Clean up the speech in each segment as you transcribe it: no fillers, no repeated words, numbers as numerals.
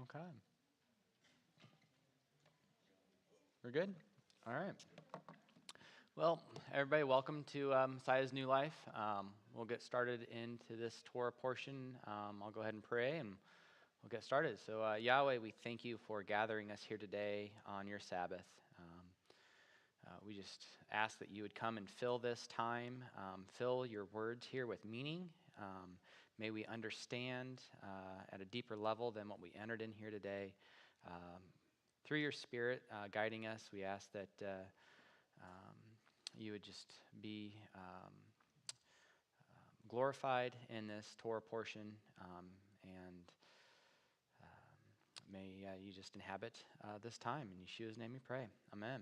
Okay. We're good? All right. Well, everybody, welcome to Messiah's New Life. We'll get started into this Torah portion. I'll go ahead and pray, and we'll get started. So, Yahweh, we thank you for gathering us here today on your Sabbath. We just ask that you would come and fill this time, fill your words here with meaning. May we understand at a deeper level than what we entered in here today. Through your Spirit guiding us, we ask that you would just be glorified in this Torah portion, and may you just inhabit this time. In Yeshua's name we pray. Amen.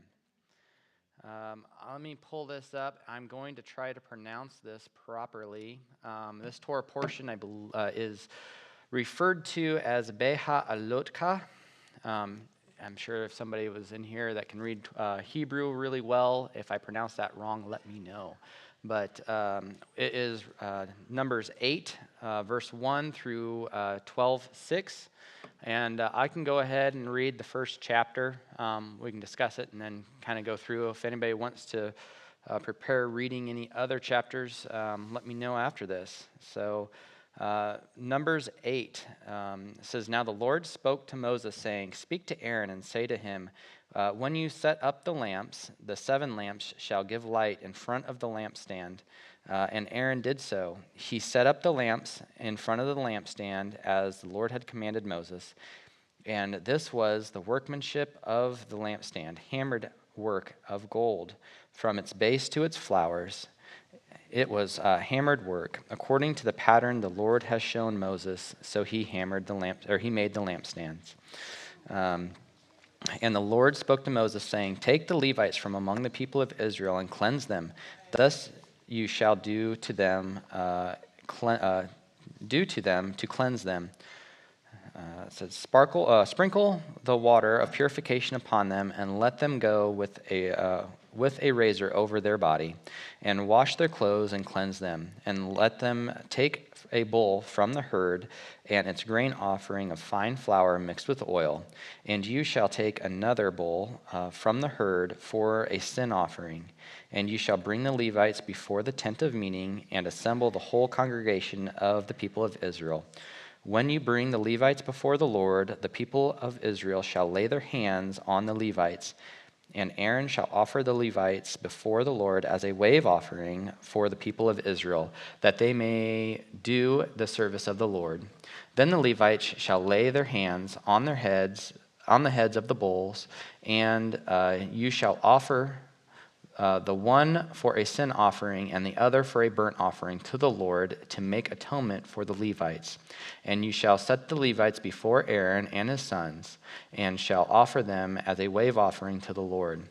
Let me pull this up. I'm going to try to pronounce this properly. This Torah portion is referred to as Beha Alotka. I'm sure if somebody was in here that can read Hebrew really well, if I pronounce that wrong, let me know. But it is Numbers 8, verse 1 through 12:6. And I can go ahead and read the first chapter. We can discuss it and then kind of go through. If anybody wants to prepare reading any other chapters, let me know after this. So Numbers 8 says, "Now the Lord spoke to Moses, saying, 'Speak to Aaron and say to him, when you set up the lamps, the 7 lamps shall give light in front of the lampstand.' And Aaron did so. He set up the lamps in front of the lampstand as the Lord had commanded Moses. And this was the workmanship of the lampstand, hammered work of gold from its base to its flowers. It was hammered work, according to the pattern the Lord has shown Moses. So he hammered the he made the lampstands. And the Lord spoke to Moses, saying, 'Take the Levites from among the people of Israel and cleanse them. Thus you shall do to them to cleanse them.' It says, 'Sprinkle the water of purification upon them, and let them go with a razor over their body, and wash their clothes and cleanse them. And let them take a bull from the herd, and its grain offering of fine flour mixed with oil. And you shall take another bull from the herd for a sin offering. And you shall bring the Levites before the tent of meeting, and assemble the whole congregation of the people of Israel. When you bring the Levites before the Lord, the people of Israel shall lay their hands on the Levites, and Aaron shall offer the Levites before the Lord as a wave offering for the people of Israel, that they may do the service of the Lord. Then the Levites shall lay their hands on the heads of the bulls, and you shall offer the one for a sin offering and the other for a burnt offering to the Lord, to make atonement for the Levites. And you shall set the Levites before Aaron and his sons, and shall offer them as a wave offering to the Lord.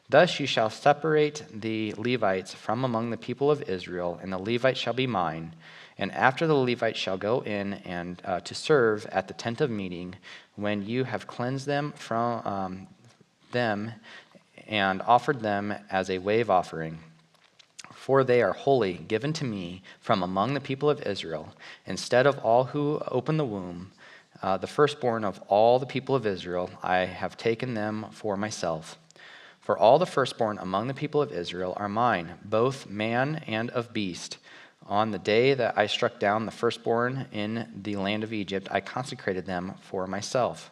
Thus you shall separate the Levites from among the people of Israel, and the Levites shall be mine. And after the Levites shall go in and to serve at the tent of meeting, when you have cleansed them from them and offered them as a wave offering. For they are holy, given to me from among the people of Israel. Instead of all who open the womb, the firstborn of all the people of Israel, I have taken them for myself. For all the firstborn among the people of Israel are mine, both man and of beast. On the day that I struck down the firstborn in the land of Egypt, I consecrated them for myself.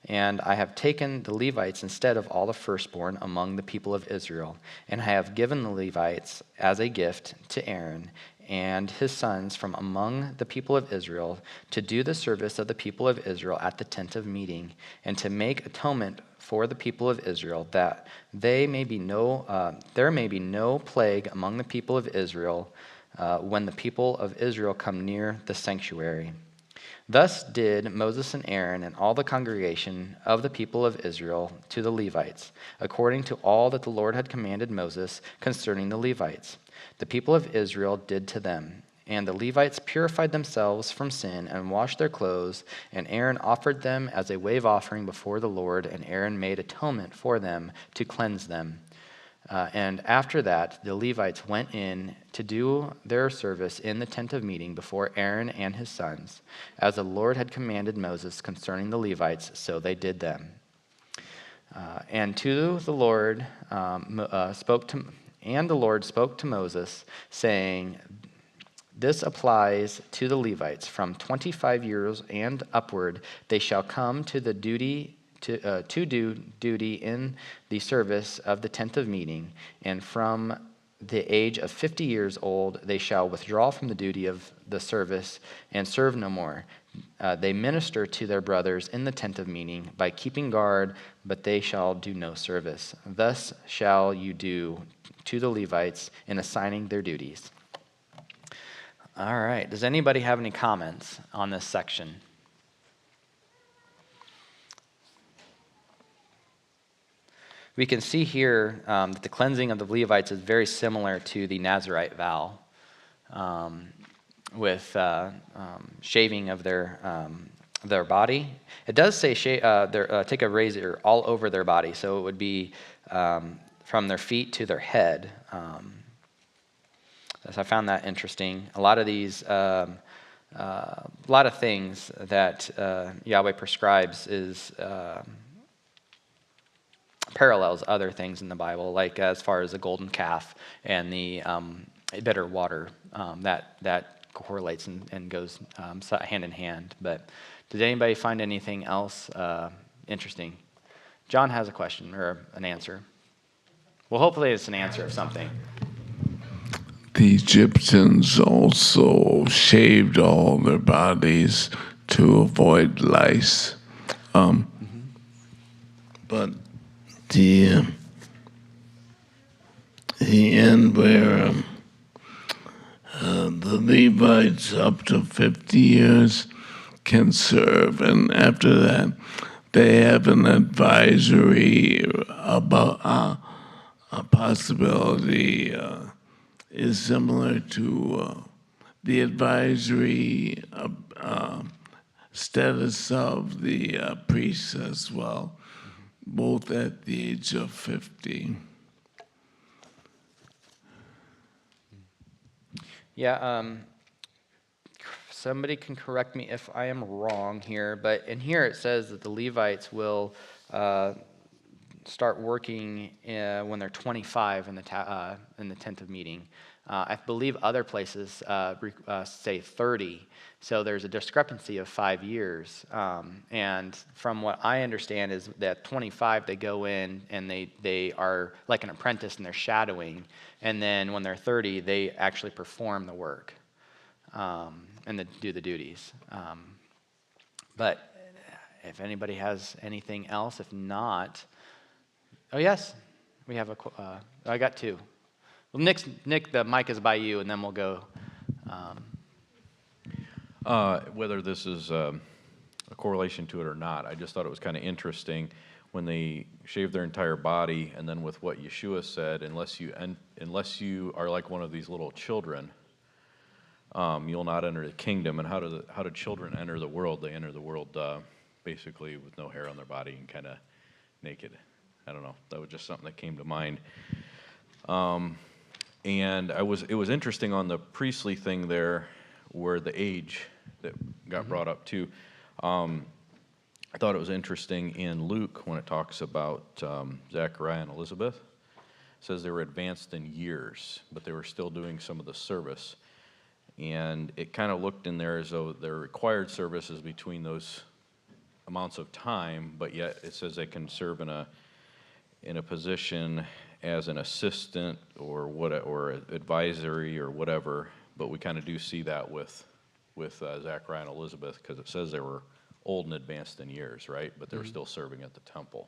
And I have taken the Levites instead of all the firstborn among the people of Israel, and I have given the Levites as a gift to Aaron and his sons from among the people of Israel, to do the service of the people of Israel at the tent of meeting, and to make atonement for the people of Israel, that there may be no plague among the people of Israel when the people of Israel come near the sanctuary. Thus did Moses and Aaron and all the congregation of the people of Israel to the Levites, according to all that the Lord had commanded Moses concerning the Levites. The people of Israel did to them. And the Levites purified themselves from sin and washed their clothes, and Aaron offered them as a wave offering before the Lord, and Aaron made atonement for them to cleanse them. And after that, the Levites went in to do their service in the tent of meeting before Aaron and his sons. As the Lord had commanded Moses concerning the Levites, so they did them. And the Lord spoke to Moses, saying, "This applies to the Levites. From 25 years and upward, they shall come to the duty to do duty in the service of the tent of meeting, and from the age of 50 years old they shall withdraw from the duty of the service and serve no more. They minister to their brothers in the tent of meeting by keeping guard, but they shall do no service. Thus shall you do to the Levites in assigning their duties." All right. Does anybody have any comments on this section? We can see here that the cleansing of the Levites is very similar to the Nazirite vow, with shaving of their body. It does say take a razor all over their body, so it would be from their feet to their head. So I found that interesting. A lot of these, a lot of things that Yahweh prescribes is parallels other things in the Bible, like as far as the golden calf and the bitter water, that correlates and goes hand in hand. But did anybody find anything else interesting? John has a question or an answer. Well, hopefully it's an answer of something. The Egyptians also shaved all their bodies to avoid lice. But the end where the Levites up to 50 years can serve, and after that they have an advisory about a possibility is similar to the advisory status of the priests as well, both at the age of 50. Yeah, somebody can correct me if I am wrong here, but in here it says that the Levites will start working when they're 25 in the tent of meeting. I believe other places say 30, so there's a discrepancy of 5 years. And from what I understand is that 25 they go in and they are like an apprentice and they're shadowing, and then when they're 30 they actually perform the work and do the duties. But if anybody has anything else, if not, oh yes, we have I got two. Well, Nick, the mic is by you, and then we'll go. Whether this is a correlation to it or not, I just thought it was kind of interesting when they shave their entire body, and then with what Yeshua said, unless you are like one of these little children, you'll not enter the kingdom. And how do children enter the world? They enter the world basically with no hair on their body and kind of naked. I don't know. That was just something that came to mind. And it was interesting on the priestly thing there, where the age that got brought up too. I thought it was interesting in Luke when it talks about Zechariah and Elizabeth. It says they were advanced in years, but they were still doing some of the service. And it kind of looked in there as though their required service is between those amounts of time, but yet it says they can serve in a position as an assistant or advisory or whatever. But we kind of do see that with Zechariah and Elizabeth, because it says they were old and advanced in years, right? But they were still serving at the temple.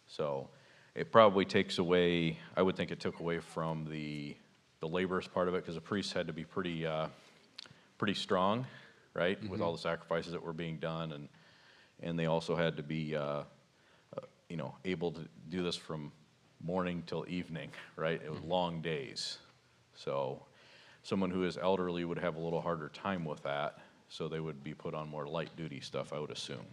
So it probably takes away, I would think it took away from the laborious part of it, because the priests had to be pretty strong, right? With all the sacrifices that were being done, and they also had to be able to do this from morning till evening, right? It was long days. So someone who is elderly would have a little harder time with that, so they would be put on more light duty stuff, I would assume.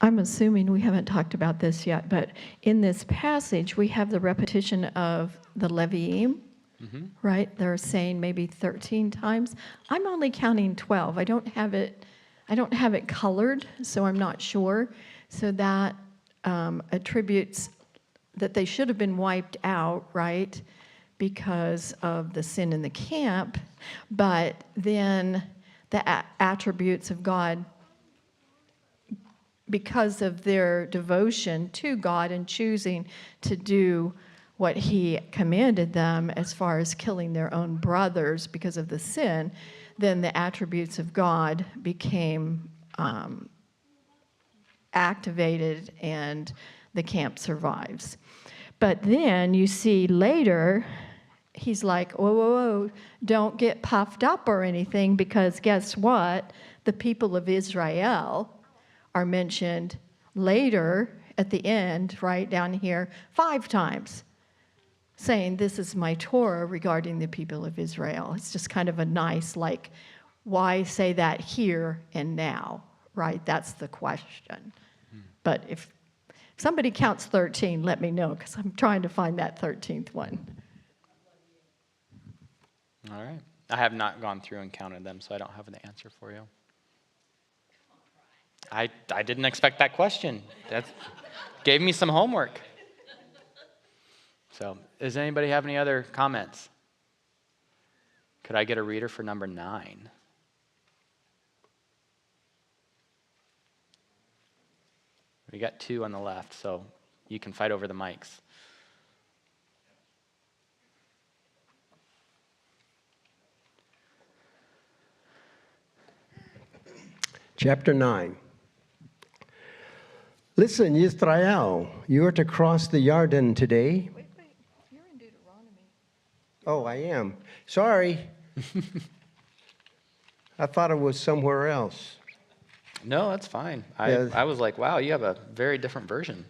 I'm assuming we haven't talked about this yet, but in this passage, we have the repetition of the Leviim, right? They're saying maybe 13 times. I'm only counting 12. I don't have it colored, so I'm not sure. So that attributes that they should have been wiped out, right? Because of the sin in the camp, but then the attributes of God, because of their devotion to God and choosing to do what he commanded them as far as killing their own brothers because of the sin, then the attributes of God became activated and the camp survives. But then you see later, he's like, whoa, whoa, whoa, don't get puffed up or anything, because guess what? The people of Israel are mentioned later at the end, right down here, 5 times, saying, this is my Torah regarding the people of Israel. It's just kind of a nice, like, why say that here and now, right? That's the question. But if somebody counts 13, let me know, because I'm trying to find that 13th one. All right. I have not gone through and counted them, so I don't have an answer for you. I didn't expect that question. That gave me some homework. So, does anybody have any other comments? Could I get a reader for number 9? We got 2 on the left, so you can fight over the mics. Chapter 9. Listen, Israel, you are to cross the Jordan today. Wait, you're in Deuteronomy. Oh, I am. Sorry. I thought it was somewhere else. No, that's fine. Yeah. I was like, wow, you have a very different version.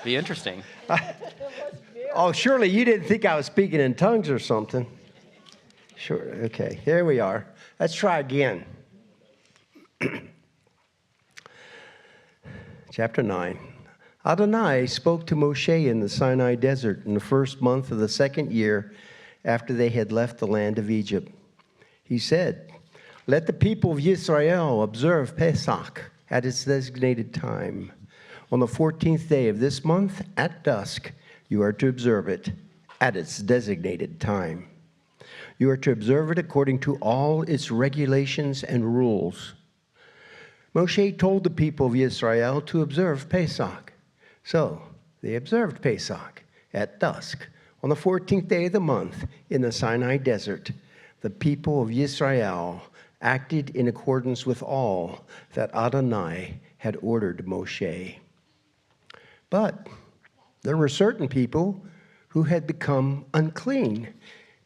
Be interesting. Oh, surely you didn't think I was speaking in tongues or something. Sure. Okay, here we are. Let's try again. Chapter 9. Adonai spoke to Moshe in the Sinai desert in the first month of the second year after they had left the land of Egypt. He said, let the people of Israel observe Pesach at its designated time. On the 14th day of this month at dusk, you are to observe it at its designated time. You are to observe it according to all its regulations and rules. Moshe told the people of Israel to observe Pesach. So they observed Pesach at dusk on the 14th day of the month in the Sinai desert. The people of Israel acted in accordance with all that Adonai had ordered Moshe. But there were certain people who had become unclean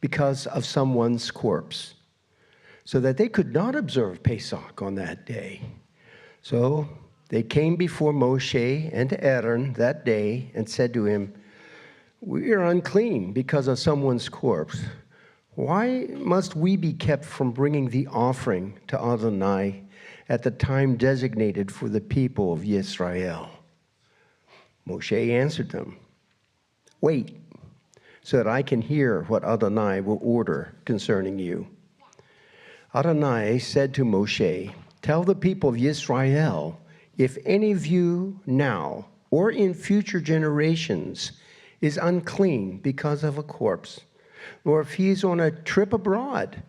because of someone's corpse, so that they could not observe Pesach on that day. So they came before Moshe and Aaron that day and said to him, we are unclean because of someone's corpse. Why must we be kept from bringing the offering to Adonai at the time designated for the people of Israel? Moshe answered them, wait, so that I can hear what Adonai will order concerning you. Adonai said to Moshe, tell the people of Israel, if any of you now or in future generations is unclean because of a corpse, or if he is on a trip abroad,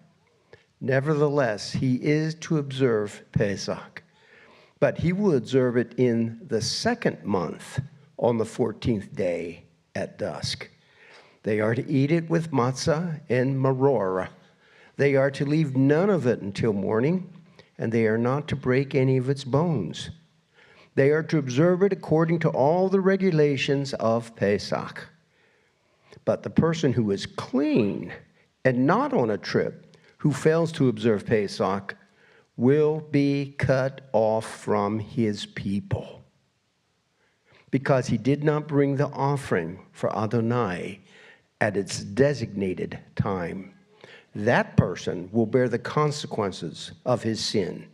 nevertheless he is to observe Pesach. But he will observe it in the second month on the 14th day at dusk. They are to eat it with matzah and maror. They are to leave none of it until morning, and they are not to break any of its bones. They are to observe it according to all the regulations of Pesach. But the person who is clean and not on a trip, who fails to observe Pesach, will be cut off from his people, because he did not bring the offering for Adonai at its designated time. That person will bear the consequences of his sin.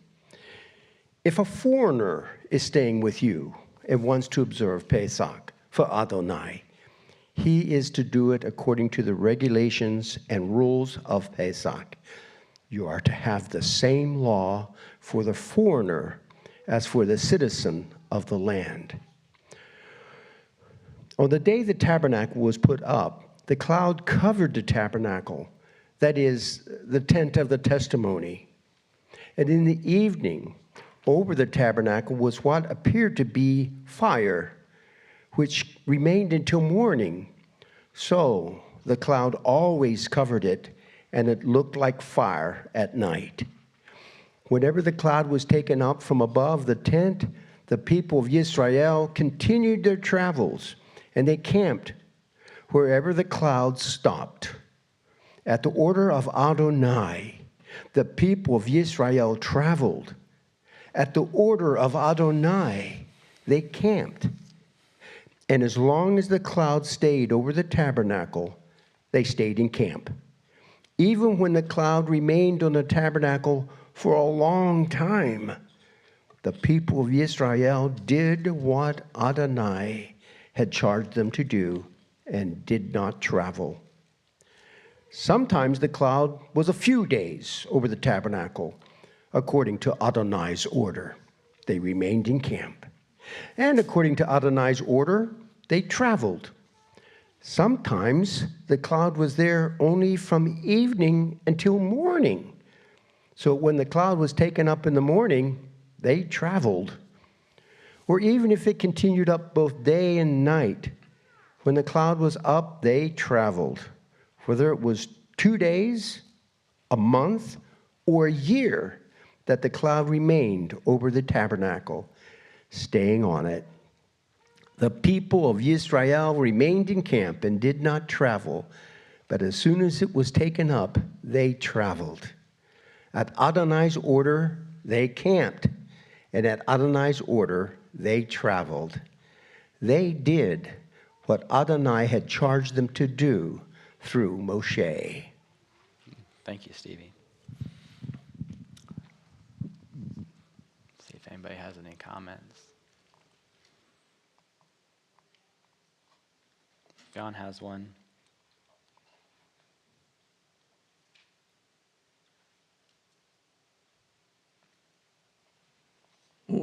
If a foreigner is staying with you and wants to observe Pesach for Adonai, he is to do it according to the regulations and rules of Pesach. You are to have the same law for the foreigner as for the citizen of the land. On the day the tabernacle was put up, the cloud covered the tabernacle, that is, the tent of the testimony. And in the evening, over the tabernacle was what appeared to be fire, which remained until morning. So the cloud always covered it, and it looked like fire at night. Whenever the cloud was taken up from above the tent, the people of Israel continued their travels, and they camped wherever the cloud stopped. At the order of Adonai, the people of Israel traveled. At the order of Adonai, they camped. And as long as the cloud stayed over the tabernacle, they stayed in camp. Even when the cloud remained on the tabernacle for a long time, the people of Israel did what Adonai had charged them to do and did not travel. Sometimes the cloud was a few days over the tabernacle, according to Adonai's order. They remained in camp. And according to Adonai's order, they traveled. Sometimes the cloud was there only from evening until morning. So when the cloud was taken up in the morning, they traveled. Or even if it continued up both day and night, when the cloud was up, they traveled. Whether it was 2 days, a month, or a year that the cloud remained over the tabernacle, staying on it. The people of Israel remained in camp and did not travel, but as soon as it was taken up, they traveled. At Adonai's order, they camped, and at Adonai's order, they traveled. They did what Adonai had charged them to do through Moshe. Thank you, Stevie. See if anybody has any comments. John has one.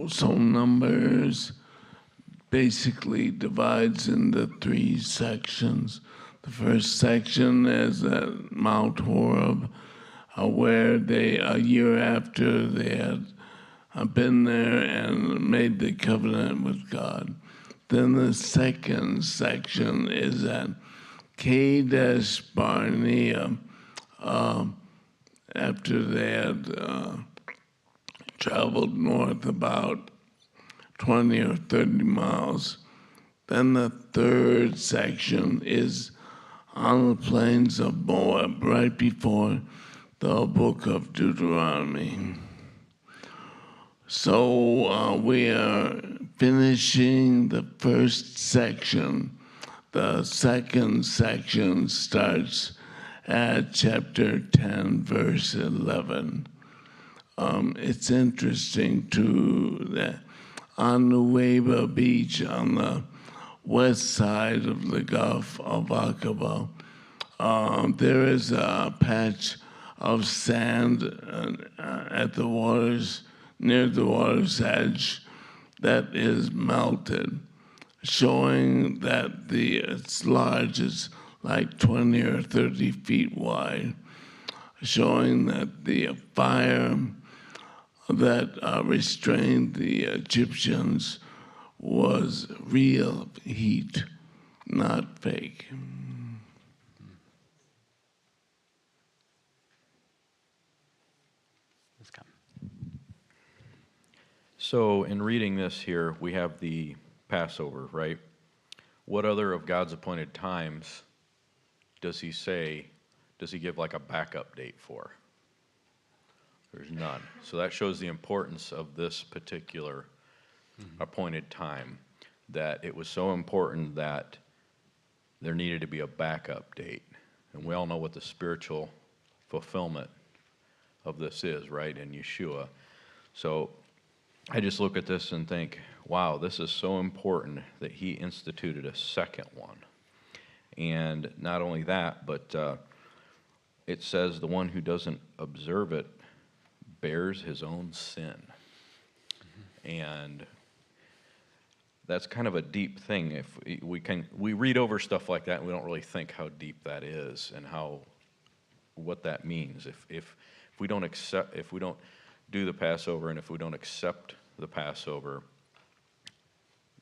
So Numbers basically divides into 3 sections. The first section is at Mount Horeb, where they, a year after they had been there and made the covenant with God. Then the second section is at Kadesh Barnea, after they had traveled north about 20 or 30 miles. Then the third section is on the plains of Moab, right before the book of Deuteronomy. So we are finishing the first section. The second section starts at chapter 10, verse 11. It's interesting too that on Nueva Beach, on the west side of the Gulf of Aqaba, there is a patch of sand at the waters, near the water's edge, that is melted, showing that it's large, it's like 20 or 30 feet wide, showing that the fire that restrained the Egyptians was real heat, not fake. Let's come. So in reading this here, we have the Passover, right? What other of God's appointed times does he give like a backup date for? There's none. So that shows the importance of this particular appointed time, that it was so important that there needed to be a backup date. And we all know what the spiritual fulfillment of this is, right, in Yeshua. So I just look at this and think, wow, this is so important that he instituted a second one. And not only that, but it says the one who doesn't observe it bears his own sin. And that's kind of a deep thing. If we read over stuff like that and we don't really think how deep that is and what that means. If we don't do the Passover, and if we don't accept the Passover,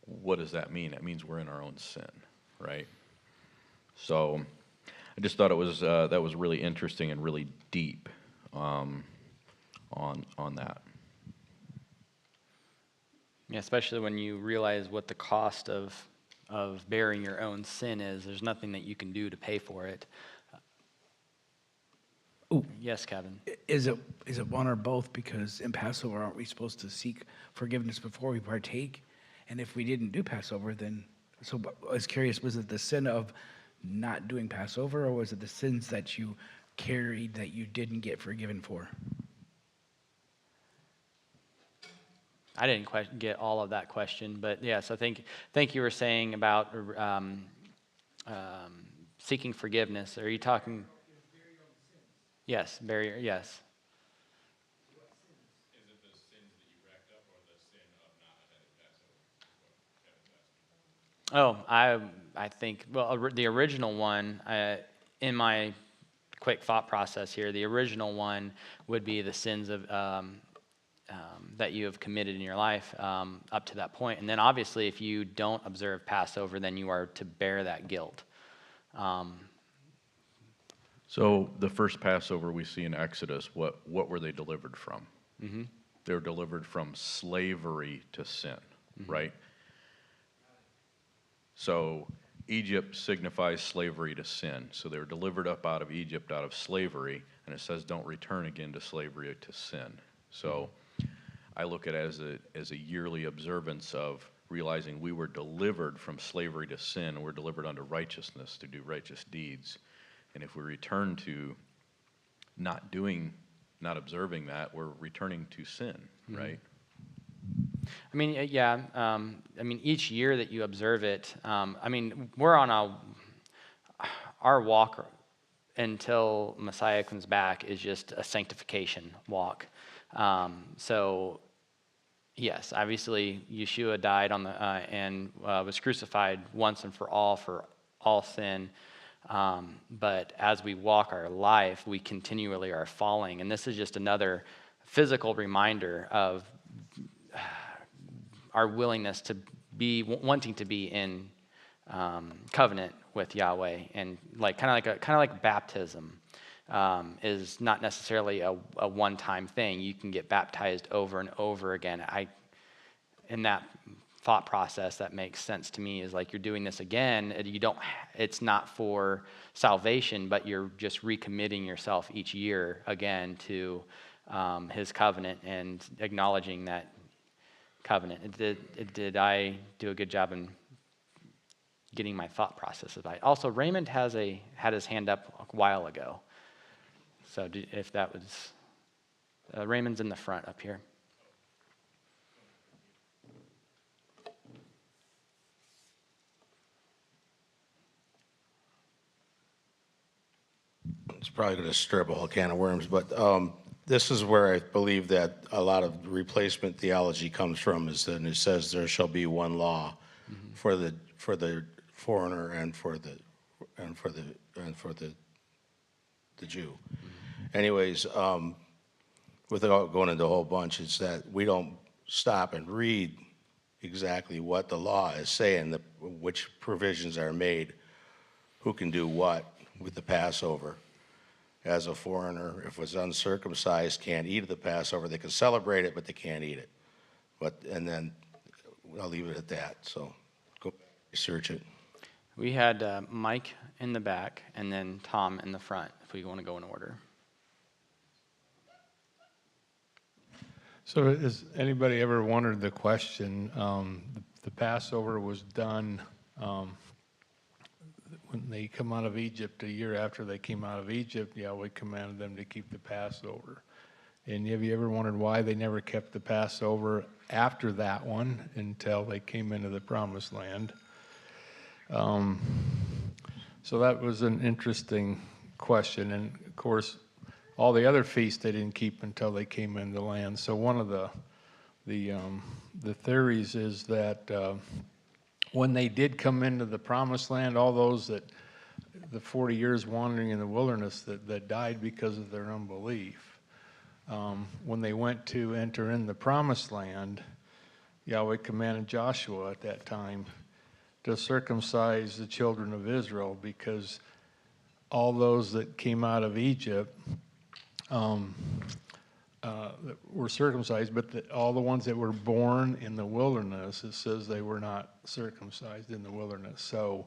what does that mean? That means we're in our own sin, right? So I just thought it was that was really interesting and really deep on that. Yeah, especially when you realize what the cost of bearing your own sin is. There's nothing that you can do to pay for it. Ooh. Yes, Kevin. Is it one or both? Because in Passover, aren't we supposed to seek forgiveness before we partake? And if we didn't do Passover, then so I was curious: was it the sin of not doing Passover, or was it the sins that you carried that you didn't get forgiven for? I didn't get all of that question, but yes, I think you were saying about seeking forgiveness. Are you talking? Yes, barrier. Yes. Is it the sins that you racked up, or the sin of not attending Passover? Is what Kevin's asking. Oh, I think the original one in my quick thought process here, the original one would be the sins of that you have committed in your life up to that point, and then obviously if you don't observe Passover, then you are to bear that guilt. So the first Passover we see in Exodus, what were they delivered from? Mm-hmm. They were delivered from slavery to sin, right? So Egypt signifies slavery to sin. So they were delivered up out of Egypt, out of slavery, and it says don't return again to slavery to sin. So I look at it as a yearly observance of realizing we were delivered from slavery to sin, and we're delivered unto righteousness to do righteous deeds. And if we return to not observing that, we're returning to sin, right? I mean, yeah. I mean, each year that you observe it, I mean, we're on our walk until Messiah comes back is just a sanctification walk. So, yes, obviously, Yeshua died on and was crucified once and for all sin. But as we walk our life, we continually are falling. And this is just another physical reminder of our willingness to be, wanting to be in covenant with Yahweh. And kind of like baptism is not necessarily a one-time thing. You can get baptized over and over again. In that thought process, that makes sense to me, is like you're doing this again. It's not for salvation, but you're just recommitting yourself each year again to his covenant and acknowledging that covenant. Did I do a good job in getting my thought process right? Also, Raymond had his hand up a while ago. So if that was Raymond's in the front up here. It's probably going to stir up a whole can of worms, but this is where I believe that a lot of replacement theology comes from. Is that it says there shall be one law for the foreigner and for the Jew. Anyways, without going into a whole bunch, it's that we don't stop and read exactly what the law is saying, which provisions are made, who can do what with the Passover. As a foreigner, if it's uncircumcised, can't eat the Passover. They can celebrate it, but they can't eat it. And then I'll leave it at that. So go research it. We had Mike in the back and then Tom in the front, if we want to go in order. So has anybody ever wondered the question, the Passover was done when they come out of Egypt, a year after they came out of Egypt, Yahweh commanded them to keep the Passover. And have you ever wondered why they never kept the Passover after that one until they came into the Promised Land? So that was an interesting question. And of course, all the other feasts they didn't keep until they came into the land. So one of the theories is that when they did come into the Promised Land, all those that the 40 years wandering in the wilderness that died because of their unbelief. When they went to enter in the Promised Land, Yahweh commanded Joshua at that time to circumcise the children of Israel, because all those that came out of Egypt that were circumcised, but all the ones that were born in the wilderness, it says they were not circumcised in the wilderness. So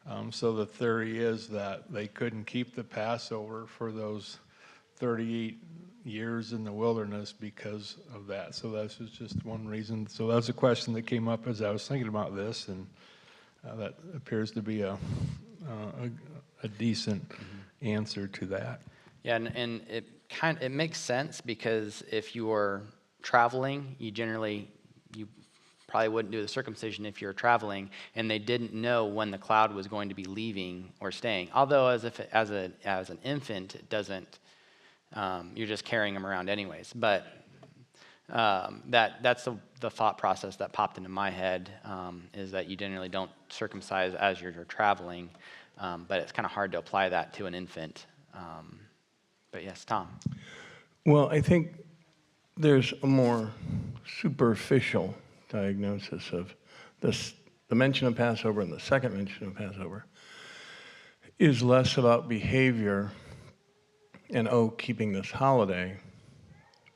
the theory is that they couldn't keep the Passover for those 38 years in the wilderness because of that. So that's just one reason. So that's a question that came up as I was thinking about this, and that appears to be a decent answer to that. Yeah, and it makes sense, because if you are traveling, you probably wouldn't do the circumcision if you're traveling, and they didn't know when the cloud was going to be leaving or staying. Although as an infant, it doesn't. You're just carrying them around anyways. But that's the thought process that popped into my head, is that you generally don't circumcise as you're traveling, but it's kind of hard to apply that to an infant. But yes, Tom. Well, I think there's a more superficial diagnosis of this. The mention of Passover and the second mention of Passover is less about behavior and keeping this holiday,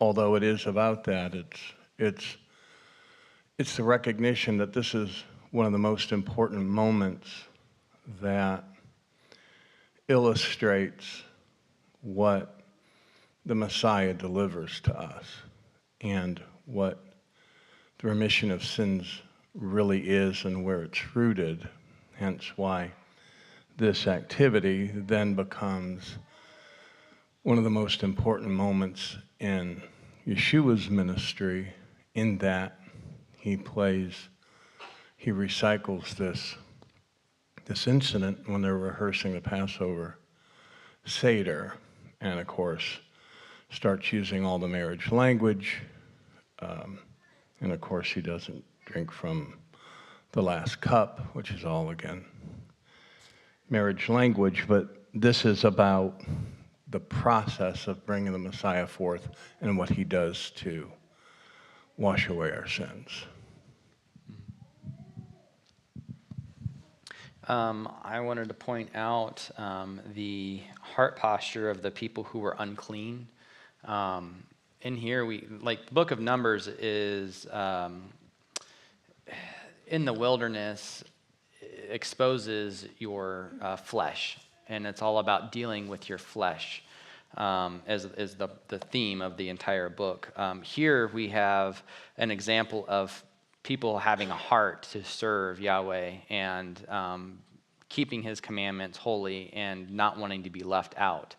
although it is about that. It's the recognition that this is one of the most important moments that illustrates what the Messiah delivers to us and what the remission of sins really is and where it's rooted. Hence why this activity then becomes one of the most important moments in Yeshua's ministry, in that he recycles this incident when they're rehearsing the Passover Seder, and of course starts using all the marriage language, and of course he doesn't drink from the last cup, which is all, again, marriage language. But this is about the process of bringing the Messiah forth and what he does to wash away our sins. I wanted to point out the heart posture of the people who were unclean. In here, the book of Numbers is in the wilderness, exposes your flesh, and it's all about dealing with your flesh, as the theme of the entire book. Here we have an example of people having a heart to serve Yahweh and keeping his commandments holy and not wanting to be left out.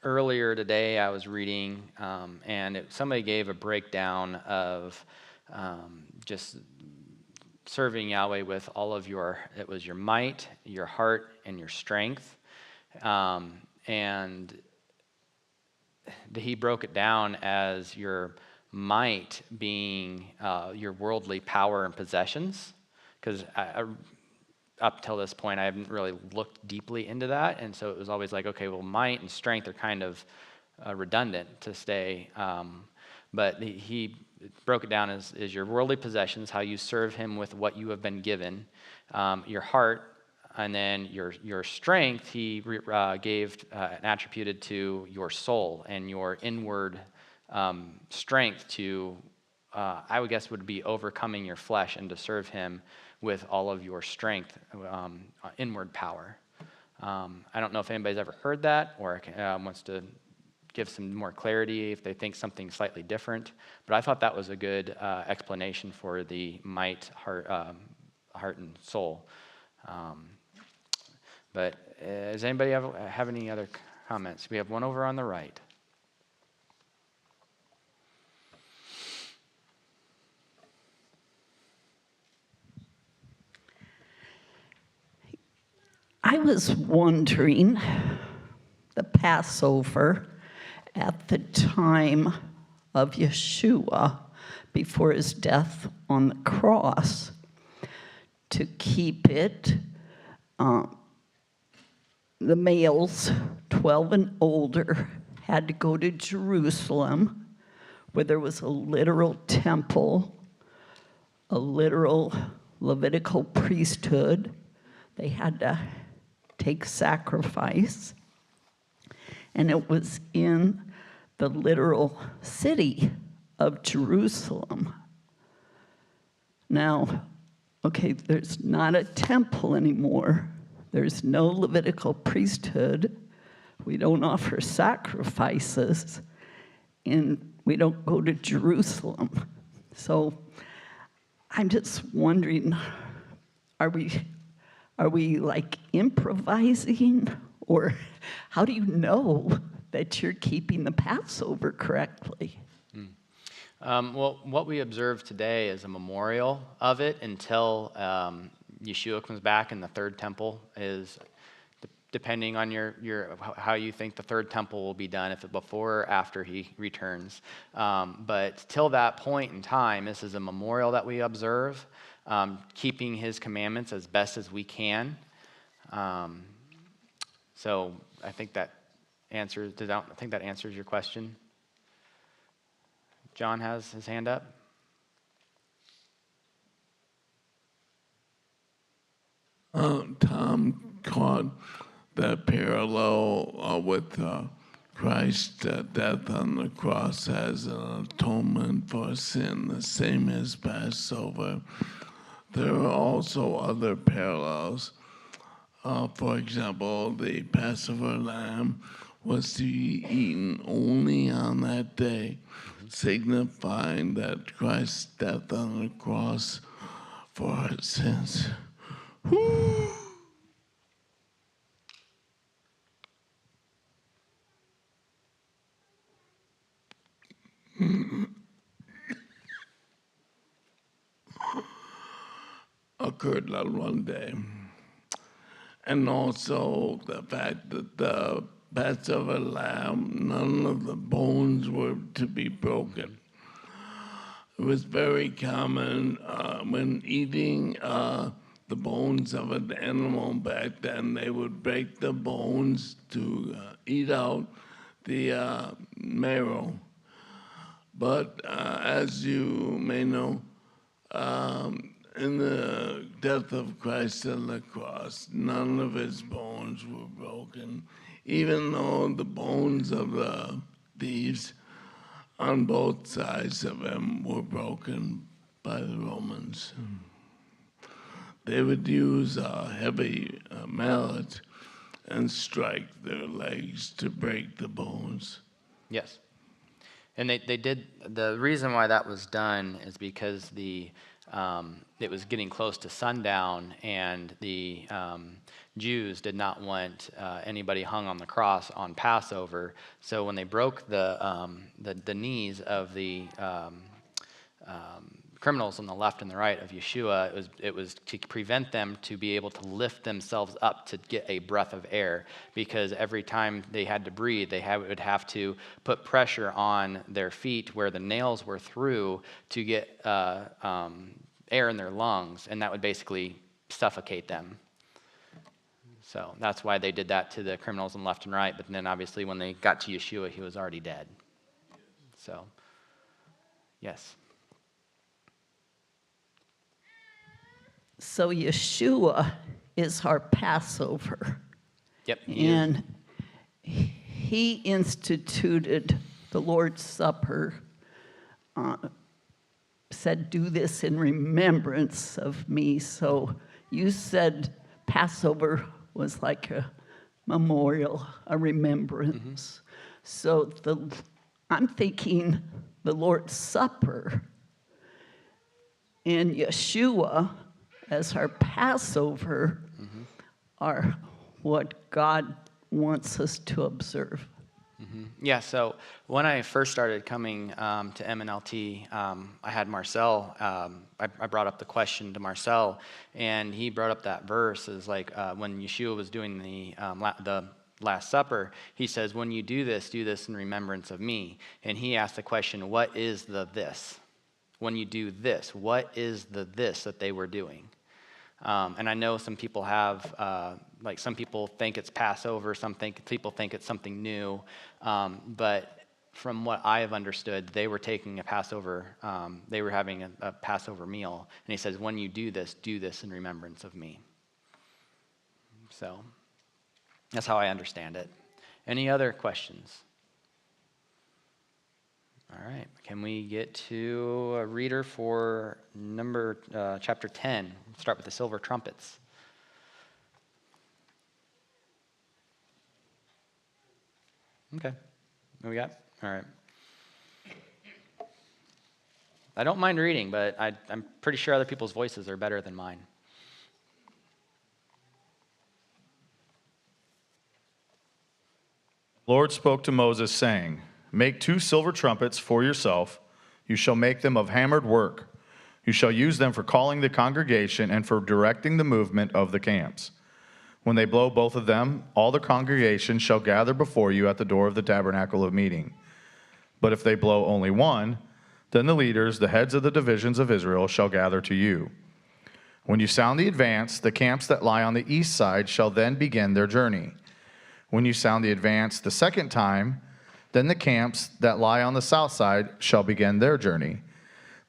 Earlier today I was reading, and somebody gave a breakdown of just serving Yahweh with all of it was your might, your heart, and your strength. And he broke it down as your might being your worldly power and possessions, because up till this point I haven't really looked deeply into that, and so it was always like, okay, well, might and strength are kind of redundant to stay, but he broke it down as your worldly possessions, how you serve him with what you have been given, your heart, and then your strength he gave and attributed to your soul and your inward strength to, I would guess, would be overcoming your flesh and to serve him with all of your strength, inward power. I don't know if anybody's ever heard that or wants to give some more clarity if they think something slightly different, but I thought that was a good explanation for the might, heart and soul. But does anybody have any other comments? We have one over on the right. I was wondering, the Passover at the time of Yeshua, before his death on the cross, to keep it, the males 12 and older had to go to Jerusalem, where there was a literal temple, a literal Levitical priesthood. They had to take sacrifice. And it was in the literal city of Jerusalem. Now, okay, there's not a temple anymore. There's no Levitical priesthood. We don't offer sacrifices, and we don't go to Jerusalem. So I'm just wondering, are we like improvising, or how do you know that you're keeping the Passover correctly? Well, what we observe today is a memorial of it until Yeshua comes back and the third temple is, depending on how you think the third temple will be done, if it's before or after he returns. But till that point in time, this is a memorial that we observe, keeping his commandments as best as we can. So I think that answers your question. John has his hand up. Tom caught that parallel with Christ's death on the cross as an atonement for sin, the same as Passover. There are also other parallels. For example, the Passover lamb was to be eaten only on that day, signifying that Christ's death on the cross for our sins. Occurred on one day. And also the fact that the Passover lamb, none of the bones were to be broken. It was very common when eating the bones of an animal back then, they would break the bones to eat out the marrow. But as you may know, in the death of Christ on the cross, none of his bones were broken, even though the bones of the thieves on both sides of him were broken by the Romans. They would use a heavy mallet and strike their legs to break the bones. Yes. And they did, the reason why that was done is because it was getting close to sundown, and the Jews did not want anybody hung on the cross on Passover. So when they broke the knees of the criminals on the left and the right of Yeshua, it was to prevent them to be able to lift themselves up to get a breath of air, because every time they had to breathe, would have to put pressure on their feet where the nails were through to get air in their lungs, and that would basically suffocate them. So that's why they did that to the criminals on left and right, but then obviously when they got to Yeshua, he was already dead. So, yes. So Yeshua is our Passover. Yep. And he instituted the Lord's Supper, said, do this in remembrance of me. So you said Passover was like a memorial, a remembrance. So I'm thinking the Lord's Supper and Yeshua as our Passover are what God wants us to observe. Yeah, so when I first started coming to MNLT, I had Marcel, I brought up the question to Marcel, and he brought up that verse is like when Yeshua was doing the Last Supper, he says, when you do this in remembrance of me. And he asked the question, what is the this? When you do this, what is the this that they were doing? And I know some people have, like some people think it's Passover, people think it's something new, but from what I have understood, they were taking a Passover, they were having a Passover meal, and he says, when you do this in remembrance of me. So that's how I understand it. Any other questions? All right, can we get to a reader for chapter 10? We'll start with the silver trumpets. Okay, what we got? All right. I don't mind reading, but I'm pretty sure other people's voices are better than mine. The Lord spoke to Moses, saying, make 2 silver trumpets for yourself. You shall make them of hammered work. You shall use them for calling the congregation and for directing the movement of the camps. When they blow both of them, all the congregation shall gather before you at the door of the tabernacle of meeting. But if they blow only one, then the leaders, the heads of the divisions of Israel, shall gather to you. When you sound the advance, the camps that lie on the east side shall then begin their journey. When you sound the advance the second time, then the camps that lie on the south side shall begin their journey.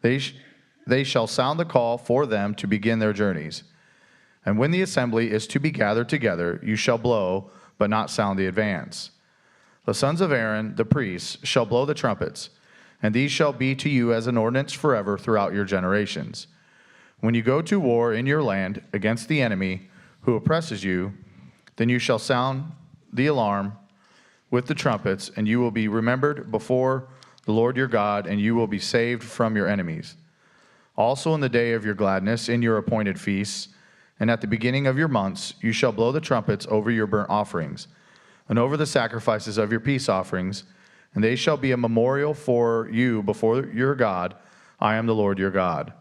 They shall sound the call for them to begin their journeys. And when the assembly is to be gathered together, you shall blow, but not sound the advance. The sons of Aaron, the priests, shall blow the trumpets, and these shall be to you as an ordinance forever throughout your generations. When you go to war in your land against the enemy who oppresses you, then you shall sound the alarm with the trumpets, and you will be remembered before the Lord your God, and you will be saved from your enemies. Also in the day of your gladness, in your appointed feasts, and at the beginning of your months, you shall blow the trumpets over your burnt offerings, and over the sacrifices of your peace offerings, and they shall be a memorial for you before your God. I am the Lord your God.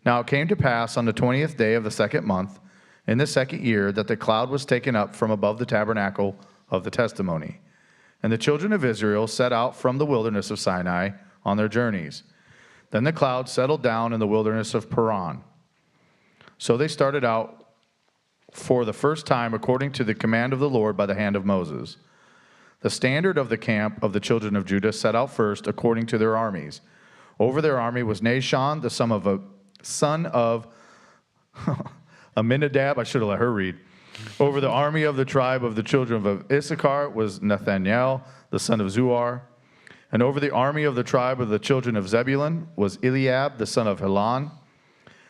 Now it came to pass on the 20th day of the second month, in the second year, that the cloud was taken up from above the tabernacle of the testimony. And the children of Israel set out from the wilderness of Sinai on their journeys. Then the cloud settled down in the wilderness of Paran. So they started out for the first time according to the command of the Lord by the hand of Moses. The standard of the camp of the children of Judah set out first according to their armies. Over their army was Nahshon, the son of Aminadab. I should have let her read. Over the army of the tribe of the children of Issachar was Nathaniel, the son of Zuar. And over the army of the tribe of the children of Zebulun was Eliab, the son of Helon.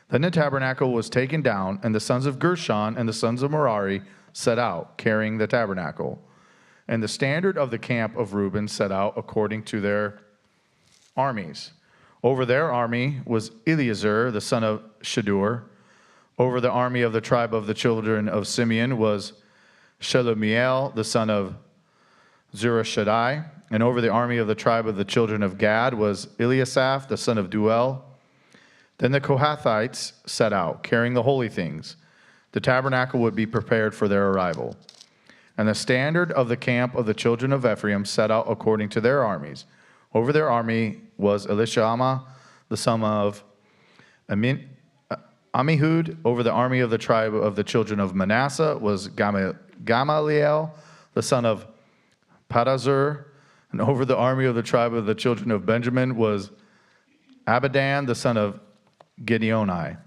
Then the tabernacle was taken down, and the sons of Gershon and the sons of Merari set out, carrying the tabernacle. And the standard of the camp of Reuben set out according to their armies. Over their army was Eleazar, the son of Shadur. Over the army of the tribe of the children of Simeon was Shelumiel, the son of Zurishaddai. And over the army of the tribe of the children of Gad was Eliasaph, the son of Duel. Then the Kohathites set out, carrying the holy things. The tabernacle would be prepared for their arrival. And the standard of the camp of the children of Ephraim set out according to their armies. Over their army was Elishama, the son of Ammihud. Over the army of the tribe of the children of Manasseh was Gamaliel, the son of Padazur. And over the army of the tribe of the children of Benjamin was Abidan, the son of Gideoni.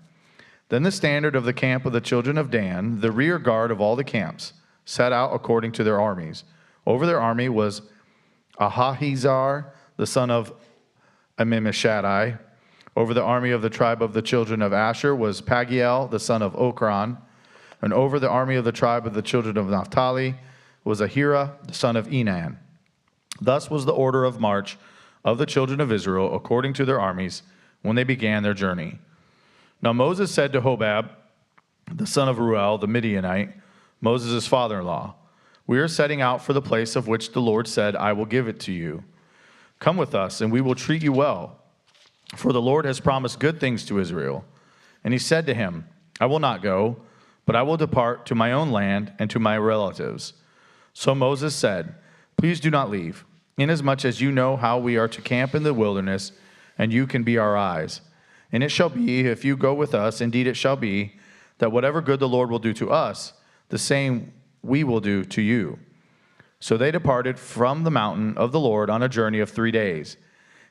Then the standard of the camp of the children of Dan, the rear guard of all the camps, set out according to their armies. Over their army was Ahahizar, the son of Ammishaddai. Over the army of the tribe of the children of Asher was Pagiel, the son of Okran. And over the army of the tribe of the children of Naphtali was Ahira, the son of Enan. Thus was the order of march of the children of Israel according to their armies when they began their journey. Now Moses said to Hobab, the son of Ruel, the Midianite, Moses' father-in-law, We are setting out for the place of which the Lord said, I will give it to you. Come with us, and we will treat you well. For the Lord has promised good things to Israel. And he said to him, I will not go, but I will depart to my own land and to my relatives. So Moses said, Please do not leave, inasmuch as you know how we are to camp in the wilderness, and you can be our eyes. And it shall be, if you go with us, indeed it shall be, that whatever good the Lord will do to us, the same we will do to you. So they departed from the mountain of the Lord on a journey of 3 days.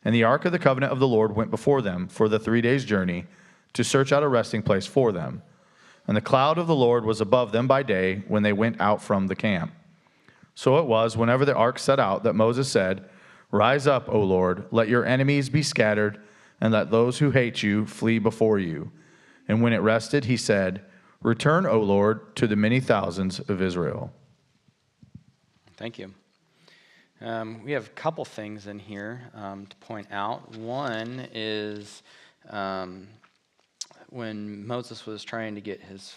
And the ark of the covenant of the Lord went before them for the 3 days' journey to search out a resting place for them. And the cloud of the Lord was above them by day when they went out from the camp. So it was, whenever the ark set out, that Moses said, Rise up, O Lord, let your enemies be scattered, and let those who hate you flee before you. And when it rested, he said, Return, O Lord, to the many thousands of Israel. Thank you. We have a couple things in here to point out. One is when Moses was trying to get his...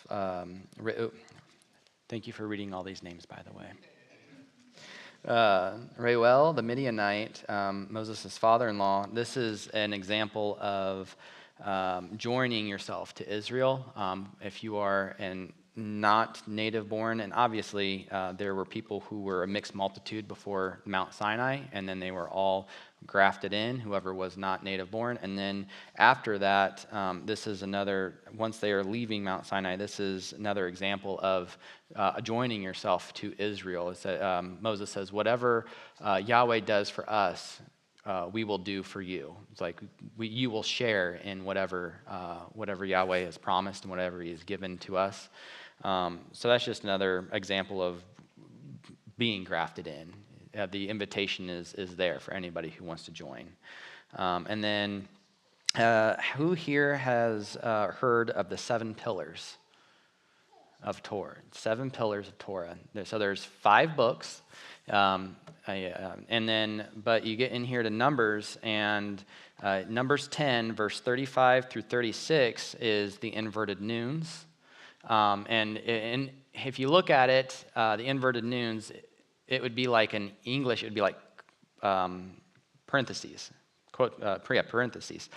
thank you for reading all these names, by the way. Reuel, the Midianite, Moses' father-in-law, this is an example of joining yourself to Israel. If you are not native born, and obviously there were people who were a mixed multitude before Mount Sinai, and then they were all grafted in, whoever was not native born. And then after that, this is another, once they are leaving Mount Sinai, this is another example of joining yourself to Israel. It's Moses says, whatever Yahweh does for us, we will do for you. It's like you will share in whatever Yahweh has promised and whatever he has given to us. So that's just another example of being grafted in. The invitation is there for anybody who wants to join. And then who here has heard of the 7 pillars of Torah? 7 pillars of Torah. So there's 5 books. And then, but you get in here to Numbers, and Numbers 10, verse 35 through 36 is the inverted noons. And if you look at it, the inverted noons, it would be like in English, it would be like parentheses, parentheses.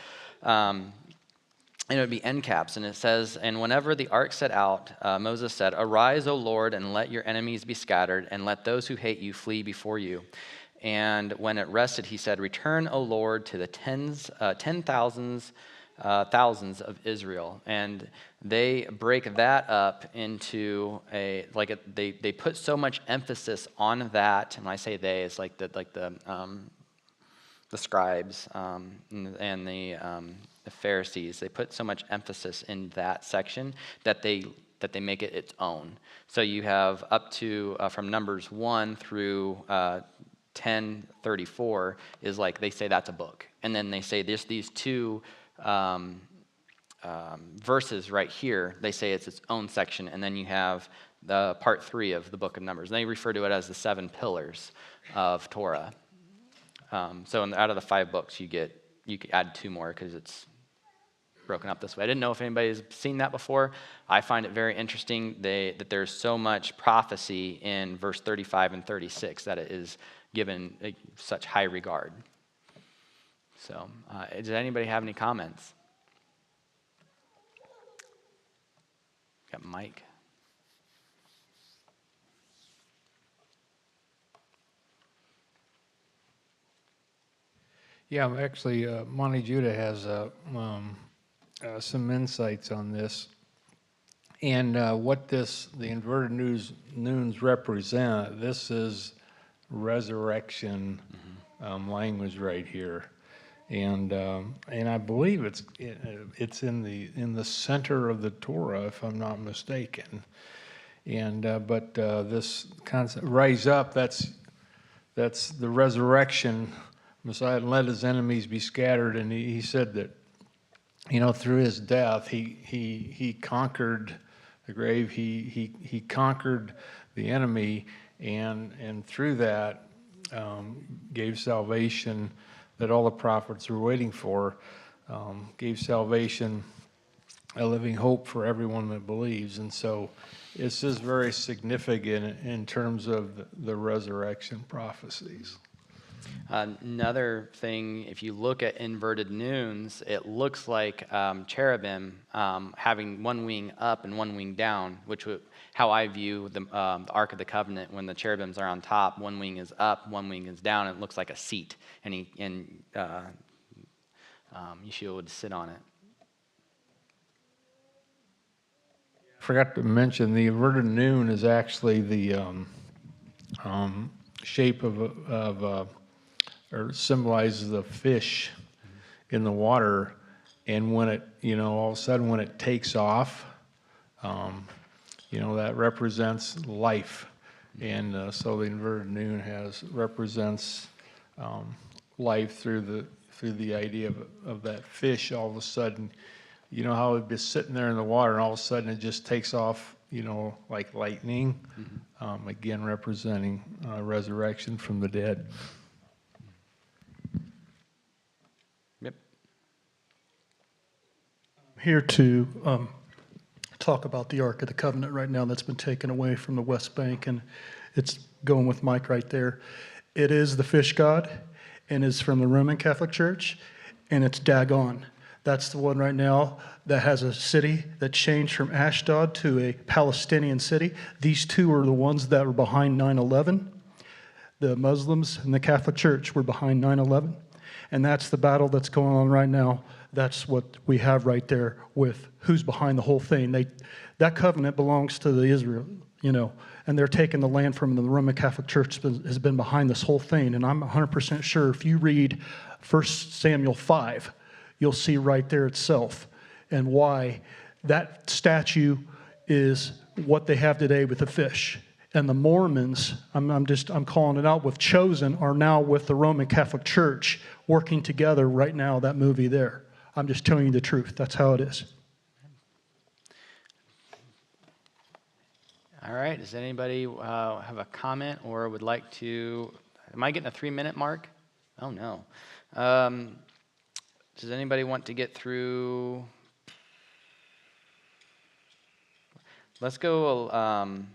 And it would be end caps, and it says, and whenever the ark set out, Moses said, Arise, O Lord, and let your enemies be scattered, and let those who hate you flee before you. And when it rested, he said, Return, O Lord, to the thousands of Israel. And they break that up into they put so much emphasis on that, and when I say they, it's like the scribes and the Pharisees. They put so much emphasis in that section that they make it its own. So you have up to from Numbers 1 through 10:34 is like they say that's a book, and then they say these 2 verses right here. They say it's its own section, and then you have the part 3 of the book of Numbers. And they refer to it as the 7 pillars of Torah. So out of the 5 books, you could add 2 more because it's broken up this way. I didn't know if anybody's seen that before. I find it very interesting that there's so much prophecy in verse 35 and 36 that it is given such high regard. So, does anybody have any comments? Got Mike. Yeah, actually, Monty Judah has some insights on this. And what the inverted noons represent, this is resurrection language right here. And I believe it's in the center of the Torah, if I'm not mistaken. And but this concept, rise up, that's the resurrection. Messiah, and let his enemies be scattered. And he said that, through his death, he conquered the grave. He conquered the enemy, and through that gave salvation that all the prophets were waiting for. Gave salvation a living hope for everyone that believes. And so this is very significant in terms of the resurrection prophecies. Another thing, if you look at inverted noons, it looks like cherubim having one wing up and one wing down, which how I view the Ark of the Covenant. When the cherubims are on top, one wing is up, one wing is down, and it looks like a seat, and Yeshua would sit on it. Forgot to mention the inverted noon is actually the shape of or symbolizes the fish in the water, and when it, all of a sudden when it takes off, that represents life, and so the inverted noon represents life through the idea of that fish. All of a sudden, how it would be sitting there in the water, and all of a sudden it just takes off, like lightning, again representing resurrection from the dead. Yep. Here to talk about the Ark of the Covenant right now that's been taken away from the West Bank, and it's going with Mike right there. It is the fish god, and is from the Roman Catholic Church, and it's Dagon. That's the one right now that has a city that changed from Ashdod to a Palestinian city. These two are the ones that were behind 9/11. The Muslims and the Catholic Church were behind 9/11. And that's the battle that's going on right now. That's what we have right there with who's behind the whole thing. That covenant belongs to the Israel, and they're taking the land from them. The Roman Catholic Church has been behind this whole thing. And I'm 100% sure if you read 1 Samuel 5, you'll see right there itself and why that statue is what they have today with the fish. And the Mormons, I'm calling it out, with Chosen, are now with the Roman Catholic Church working together right now, that movie there. I'm just telling you the truth. That's how it is. All right. Does anybody have a comment or would like to? Am I getting a 3-minute mark? Oh, no. Does anybody want to get through? Let's go. I'm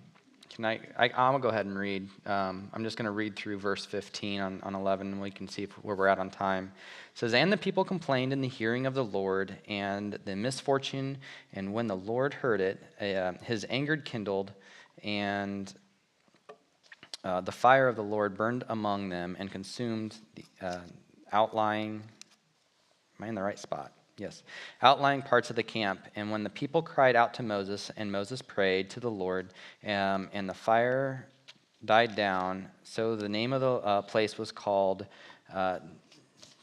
going to go ahead and read. I'm just going to read through verse 15 on 11, and we can see where we're at on time. It says, "And the people complained in the hearing of the Lord and the misfortune, and when the Lord heard it, his anger kindled, and the fire of the Lord burned among them and consumed the outlying..." Am I in the right spot? Yes. "Outlying parts of the camp. And when the people cried out to Moses, and Moses prayed to the Lord, and the fire died down, so the name of the place was called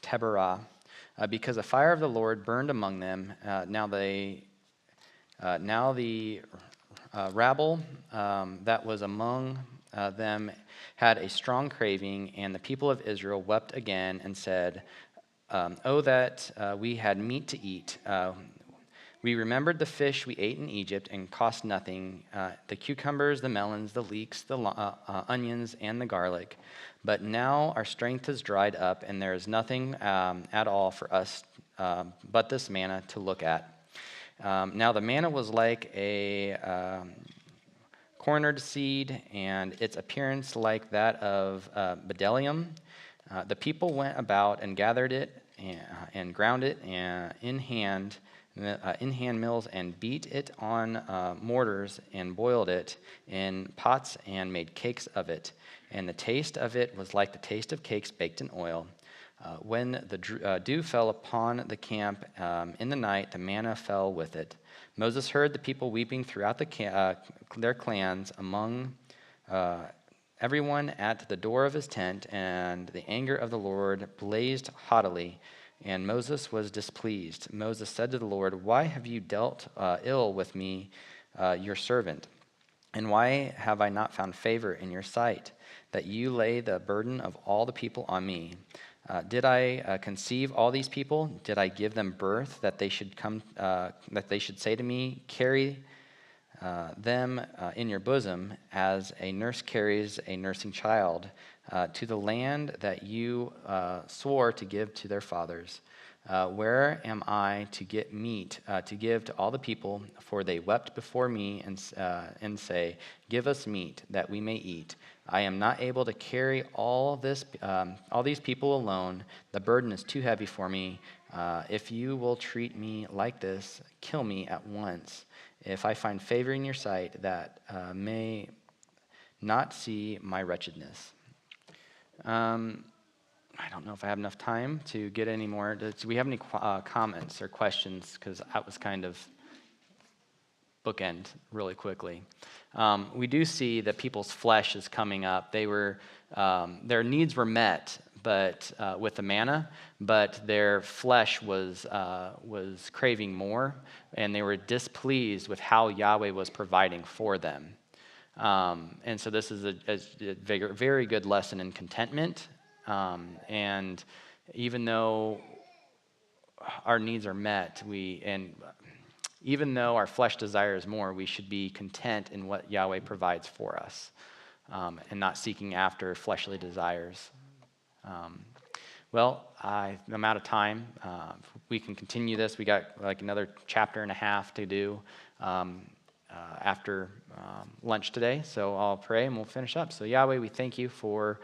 Taberah, because the fire of the Lord burned among them. Now the rabble that was among them had a strong craving, and the people of Israel wept again and said, oh, that we had meat to eat. We remembered the fish we ate in Egypt and cost nothing, the cucumbers, the melons, the leeks, the onions, and the garlic. But now our strength is dried up, and there is nothing at all for us but this manna to look at. Now the manna was like a cornered seed, and its appearance like that of bdellium. The people went about and gathered it and ground it in hand mills and beat it on mortars and boiled it in pots and made cakes of it. And the taste of it was like the taste of cakes baked in oil. When the dew fell upon the camp in the night, the manna fell with it. Moses heard the people weeping throughout their clans among everyone at the door of his tent, and the anger of the Lord blazed haughtily, and Moses was displeased. Moses said to the Lord, "Why have you dealt ill with me, your servant? And why have I not found favor in your sight, that you lay the burden of all the people on me? Did I conceive all these people? Did I give them birth that they should come? That they should say to me, carry them in your bosom, as a nurse carries a nursing child, to the land that you swore to give to their fathers. Where am I to get meat to give to all the people? For they wept before me and say, give us meat that we may eat. I am not able to carry all these people alone. The burden is too heavy for me. If you will treat me like this, kill me at once. If I find favor in your sight, that may not see my wretchedness. I don't know if I have enough time to get any more. Do we have any comments or questions? Because that was kind of bookend really quickly. We do see that people's flesh is coming up. Their needs were met, but with the manna, but their flesh was craving more, and they were displeased with how Yahweh was providing for them. And so this is a very good lesson in contentment. And even though our needs are met, even though our flesh desires more, we should be content in what Yahweh provides for us, and not seeking after fleshly desires. I'm out of time. We can continue this. We got like another chapter and a half to do after lunch today. So I'll pray and we'll finish up. So Yahweh, we thank you for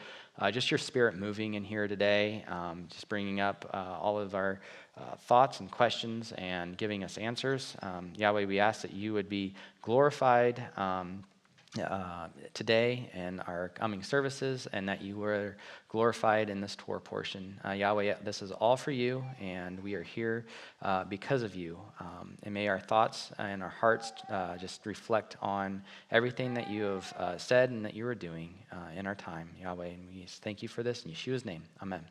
just your spirit moving in here today, just bringing up all of our thoughts and questions and giving us answers. Yahweh, we ask that you would be glorified today in our coming services, and that you were glorified in this Torah portion. Yahweh, this is all for you, and we are here because of you. And may our thoughts and our hearts just reflect on everything that you have said and that you are doing in our time, Yahweh. And we thank you for this in Yeshua's name. Amen.